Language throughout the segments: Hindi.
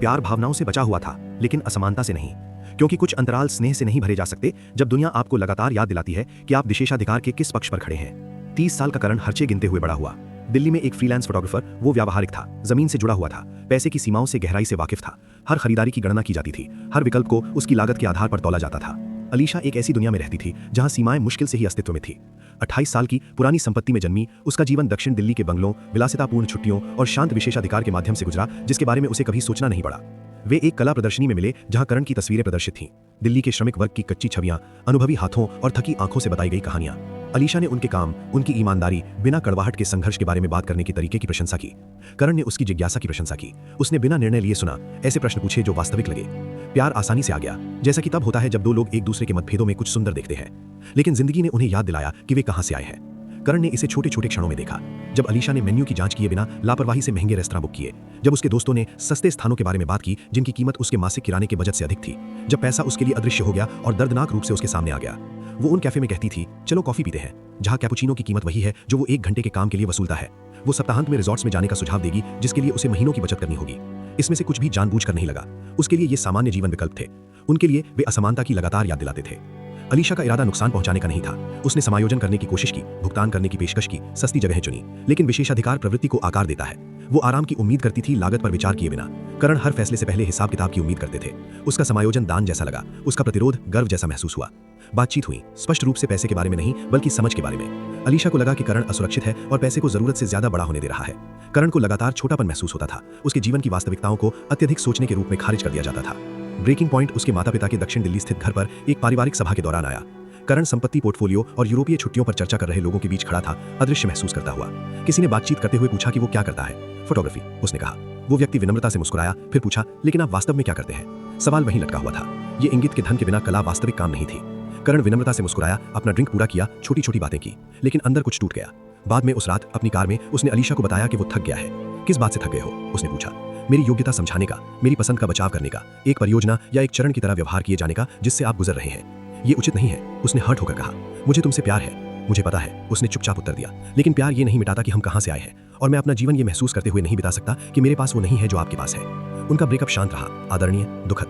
प्यार भावनाओं से बचा हुआ था, लेकिन असमानता से नहीं। क्योंकि कुछ अंतराल स्नेह से नहीं भरे जा सकते जब दुनिया आपको लगातार याद दिलाती है कि आप विशेषाधिकार के किस पक्ष पर खड़े हैं। 30 साल का करण हर्चे गिनते हुए बड़ा हुआ। दिल्ली में एक फ्रीलांस फोटोग्राफर, वो व्यावहारिक था, जमीन से जुड़ा हुआ था, पैसे की सीमाओं से गहराई से वाकिफ था। हर खरीदारी की गणना की जाती थी, हर विकल्प को उसकी लागत के आधार पर तौला जाता था। अलीशा एक ऐसी दुनिया में रहती थी जहां सीमाएं मुश्किल से ही अस्तित्व में थी। 28 साल की पुरानी संपत्ति में जन्मी उसका जीवन दक्षिण दिल्ली के बंगलों, विलासितापूर्ण छुट्टियों और शांत विशेषाधिकार के माध्यम से गुजरा, जिसके बारे में उसे कभी सोचना नहीं पड़ा। वे एक कला प्रदर्शनी में मिले जहां करण की तस्वीरें प्रदर्शित थीं, दिल्ली के श्रमिक वर्ग की कच्ची छवियां, अनुभवी हाथों और थकी आंखों से बताई गई कहानियां। अलीशा ने उनके काम, उनकी ईमानदारी, बिना कड़वाहट के संघर्ष के बारे में बात करने के तरीके की प्रशंसा की। करण ने उसकी जिज्ञासा की प्रशंसा की। उसने बिना निर्णय लिए सुना, ऐसे प्रश्न पूछे जो वास्तविक लगे। प्यार आसानी से आ गया, जैसा कि तब होता है जब दो लोग एक दूसरे के मतभेदों में कुछ सुंदर देखते हैं। लेकिन जिंदगी ने उन्हें याद दिलाया कि वे कहां से आए हैं। करण ने इसे छोटे छोटे क्षणों में देखा। जब अलीशा ने मेन्यू की जांच किए बिना लापरवाही से महंगे रेस्तरां बुक किए, जब उसके दोस्तों ने सस्ते स्थानों के बारे में बात की जिनकी कीमत उसके मासिक किराने के बजट से अधिक थी, जब पैसा उसके लिए अदृश्य हो गया और दर्दनाक रूप से उसके सामने आ गया। वो उन कैफे में कहती थी, चलो कॉफी पीते हैं, जहां कैपुचिनो की कीमत वही है जो वो 1 घंटे के काम के लिए वसूलता है। वो सप्ताहांत में रिजॉर्ट्स में जाने का सुझाव देगी जिसके लिए उसे महीनों की बचत करनी होगी। इसमें से कुछ भी जानबूझकर नहीं लगा। उसके लिए ये सामान्य जीवन विकल्प थे। उनके लिए वे असमानता की लगातार याद दिलाते थे। अलीशा का इरादा नुकसान पहुंचाने का नहीं था। उसने समायोजन करने की कोशिश की, भुगतान करने की पेशकश की, सस्ती जगहें चुनी। लेकिन विशेषाधिकार प्रवृत्ति को आकार देता है। वो आराम की उम्मीद करती थी, लागत पर विचार किए बिना। करण हर फैसले से पहले हिसाब किताब की उम्मीद करते थे। उसका समायोजन दान जैसा लगा, उसका प्रतिरोध गर्व जैसा महसूस हुआ। बातचीत हुई, स्पष्ट रूप से पैसे के बारे में नहीं बल्कि समझ के बारे में। अलीशा को लगा कि करण असुरक्षित है और पैसे को जरूरत से ज्यादा बड़ा होने दे रहा है। करण को लगातार छोटापन महसूस होता था। उसके जीवन की वास्तविकताओं को अत्यधिक सोचने के रूप में खारिज कर दिया जाता था। ब्रेकिंग पॉइंट उसके माता पिता के दक्षिण दिल्ली स्थित घर पर एक पारिवारिक सभा के दौरान आया। करण संपत्ति, पोर्टफोलियो और यूरोपीय छुट्टियों पर चर्चा कर रहे लोगों के बीच खड़ा था, अदृश्य महसूस करता हुआ। किसी ने बातचीत करते हुए पूछा कि वो क्या करता है। फोटोग्राफी, उसने कहा। वो व्यक्ति विनम्रता से मुस्कुराया, फिर पूछा, लेकिन आप वास्तव में क्या करते हैं? सवाल वहीं लटका हुआ था। ये इंगित के धन के बिना कला वास्तविक काम नहीं थी। करण विनम्रता से मुस्कुराया, अपना ड्रिंक पूरा किया, छोटी छोटी बातें की, लेकिन अंदर कुछ टूट गया। बाद में उस रात अपनी कार में उसने अलीशा को बताया कि वो थक गया है। किस बात से थक गए हो? उसने पूछा। मेरी योग्यता समझाने का, मेरी पसंद का बचाव करने का, एक परियोजना या एक चरण की तरह व्यवहार किए जाने का जिससे आप गुजर रहे हैं। ये उचित नहीं है, उसने हर्ट होकर कहा। मुझे तुमसे प्यार है, मुझे पता है, उसने चुपचाप उत्तर दिया। लेकिन प्यार ये नहीं मिटाता कि हम कहां से आए हैं, और मैं अपना जीवन ये महसूस करते हुए नहीं बिता सकता कि मेरे पास वो नहीं है जो आपके पास है। उनका ब्रेकअप शांत रहा, आदरणीय, दुखद।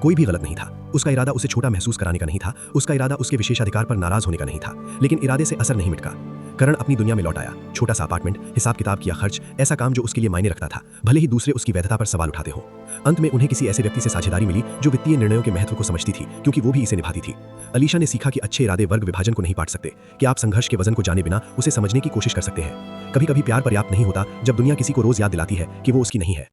कोई भी गलत नहीं था। उसका इरादा उसे छोटा महसूस कराने का नहीं था, उसका इरादा उसके विशेषाधिकार पर नाराज होने का नहीं था। लेकिन इरादे से असर नहीं मिटका। करण अपनी दुनिया में लौट आया। छोटा सा अपार्टमेंट, हिसाब किताब किया खर्च, ऐसा काम जो उसके लिए मायने रखता था, भले ही दूसरे उसकी वैधता पर सवाल उठाते हो। अंत में उन्हें किसी ऐसे व्यक्ति से साझेदारी मिली जो वित्तीय निर्णयों के महत्व को समझती थी, क्योंकि वो भी इसे निभाती थी। अलीशा ने सीखा कि अच्छे इरादे वर्ग विभाजन को नहीं पाट सकते, कि आप संघर्ष के वजन को जाने बिना उसे समझने की कोशिश कर सकते हैं। कभी कभी प्यार पर्याप्त नहीं होता जब दुनिया किसी को रोज याद दिलाती है कि वो उसकी नहीं है।